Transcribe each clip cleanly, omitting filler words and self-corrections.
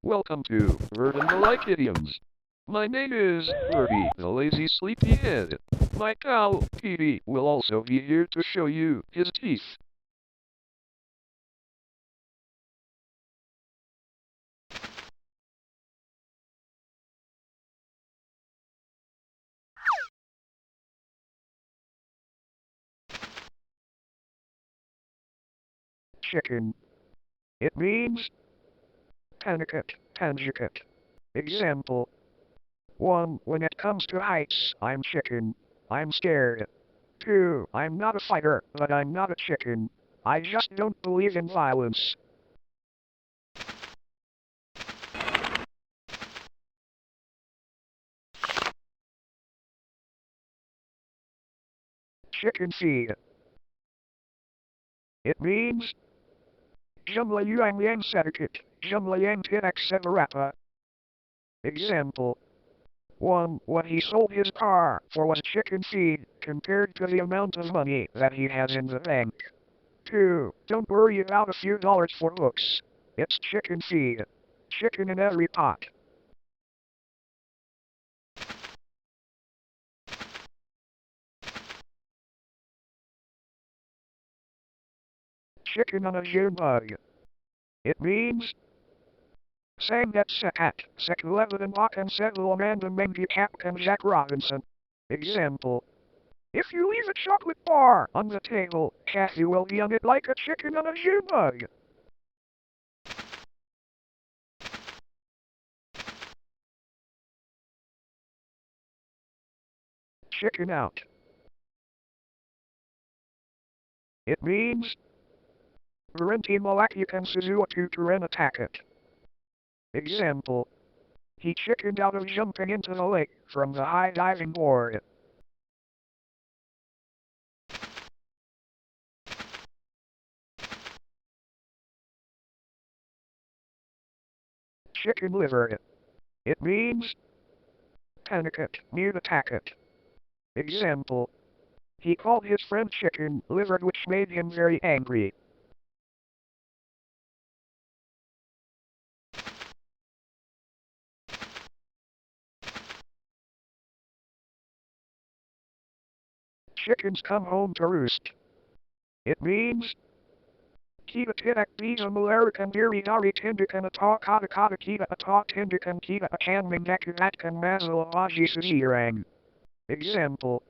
Welcome to Bird and the Like Idioms. My name is Peedy, the lazy sleepyhead. My pal, Peedy, will also be here to show you his teeth. Chicken. It means panicate, panjicate. Example. 1. When it comes to heights, I'm chicken. I'm scared. 2. I'm not a fighter, but I'm not a chicken. I just don't believe in violence. Chicken feed. It means jumlah yang sedikit, jumlah yang tidak seberapa. Example. 1. What he sold his car for was chicken feed compared to the amount of money that he has in the bank. 2. Don't worry about a few dollars for looks. It's chicken feed. Chicken in every pot. Chicken on a jitterbug. It means Sangat sekat, sekuleveden wakan settlemanda mengi captain Jack Robinson. Example. If you leave a chocolate bar on the table, Kathy will be on it like a chicken on a jitterbug. Chicken out. It means Berhenti melakukan sesuatu karena takut. Example. He chickened out of jumping into the lake from the high diving board. Chicken liver. It means panicate, near the takut. Example. He called his friend chicken liver, which made him very angry. Chickens come home to roost. It means kita tidak bisa melarikan diri dari tindakan atau kata-kata kita atau tindakan kita akan mengakibatkan masalah bagi seseorang. Example.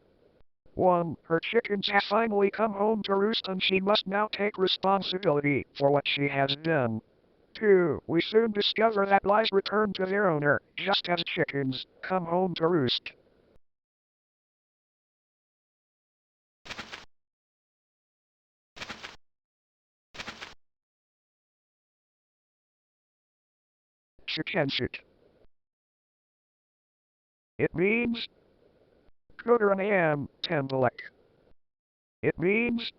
1. Her chickens have finally come home to roost and she must now take responsibility for what she has done. 2. We soon discover that lies return to their owner, just as chickens come home to roost. Sejenisnya. It means tembelek. It means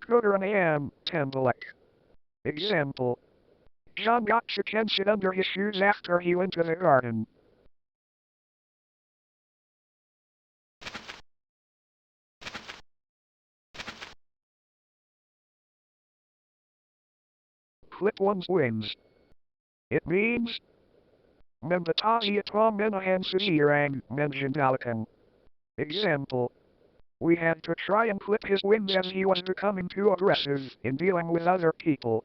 tembelek. Example. John got sejenisnya under his shoes after he went to the garden. Clip one's wings. It means membatasi atau menahan seseorang mengendalikan. Example. We had to try and clip his wings as he was becoming too aggressive in dealing with other people.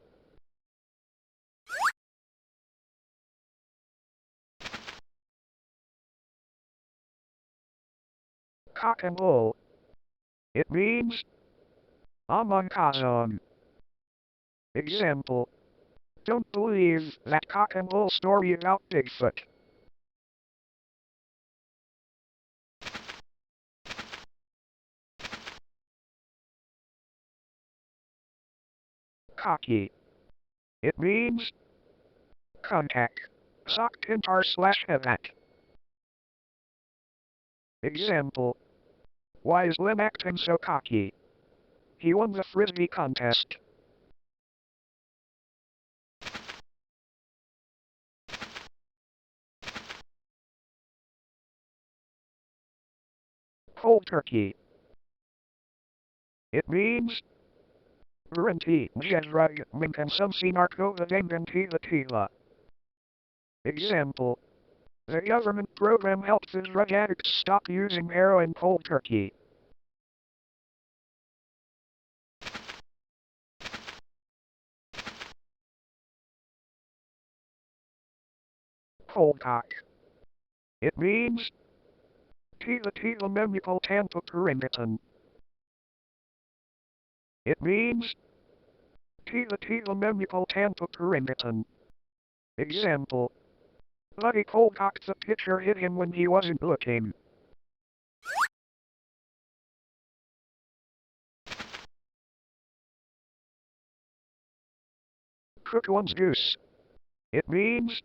Cock and bull. It means among kazan. Example. Don't believe that cock and bull story about Bigfoot. Cocky. It means contact. sock tintar slash evac. Example. Why is Lim acting so cocky? He won the frisbee contest. Cold turkey. It means Guarantee, Jedrug, Minkan Sumsi Narco the Denganti the Tila. Example. The government program helped the drug addicts stop using heroin cold turkey. Cold cock. It means Tila Tila Memukal Tampa Perimbitan. It means Tila Tila Memukal Tampa Perimbitan. Example. Buddy Coldcock the pitcher hit him when he wasn't looking. Cook one's goose. It means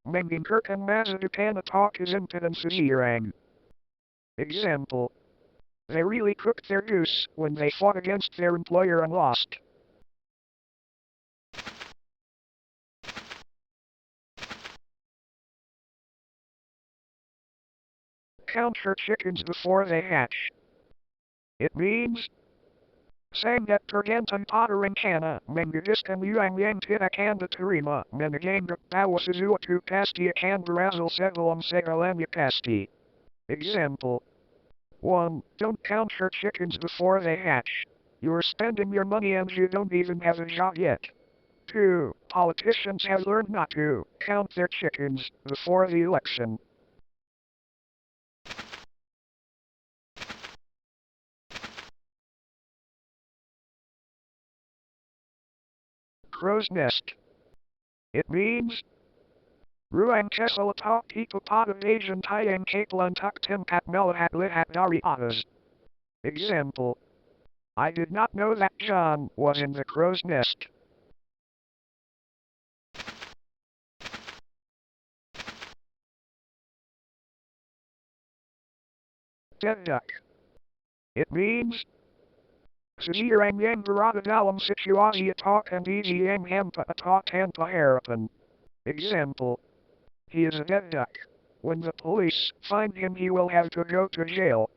Mengin Kirk and Mazadupan talk his impudence Zirang. Example. They really cooked their goose when they fought against their employer and lost. Count her chickens before they hatch. It means Sangat Pergantan Pottering Kana, Mengadiskan Yuang Yang Titakanda Tarima, Menaganga Bawasizua Tu Pastia Canbarazal Segalam Segalamya Pasti. Example. 1. Don't count your chickens before they hatch. You're spending your money and you don't even have a job yet. 2. Politicians have learned not to count their chickens before the election. Crow's nest. It means Ruang Kesalatak Ipapata Asian Tayang Kaplantak Tempat Melahat Lihat Dari Atas. Example. I did not know that John was in the crow's nest. Dead duck. It means Sejirang Yang Barada Dalam Situasi Atak and Easy Yang Hampa Atak Tanpa Harapan. Example. He is a dead duck. When the police find him he will have to go to jail.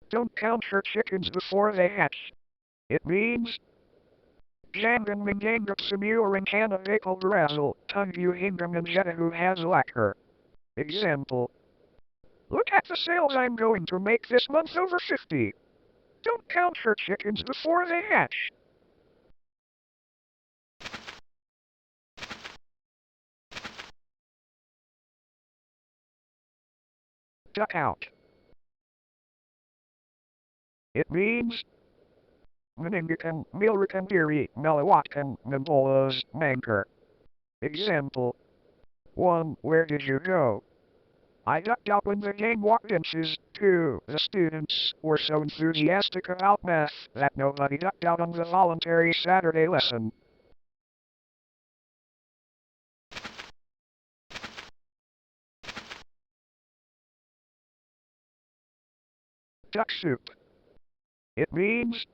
Don't count your chickens before they hatch. It means Jangan menganggap semua rencana bakal berhasil, tunggu hingga menjadi hasil. Example. Look at the sales I'm going to make this month over 50. Don't count your chickens before they hatch. Duck out. It means Meningikan, Milrikan Diri, Melibatkan, Membolas, Manker. Example. 1. Where did you go? I ducked out when the gang walked inches. 2. The students were so enthusiastic about math that nobody ducked out on the voluntary Saturday lesson. Duck soup. It means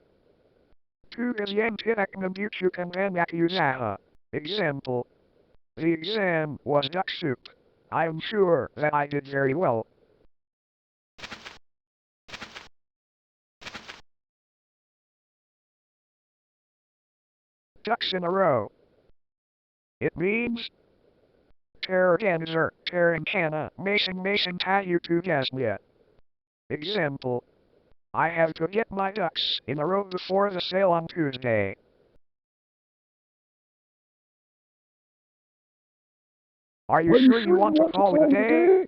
Tu is yang tidak nabuchukan uzaha. Example. The exam was duck soup. I am sure that I did very well. Ducks in a row. It means Terraganizer, Terrancana, Mason Tayu Tugasnia. Example. I have to get my ducks in a row before the sale on Tuesday. Are you sure you want to call it a day?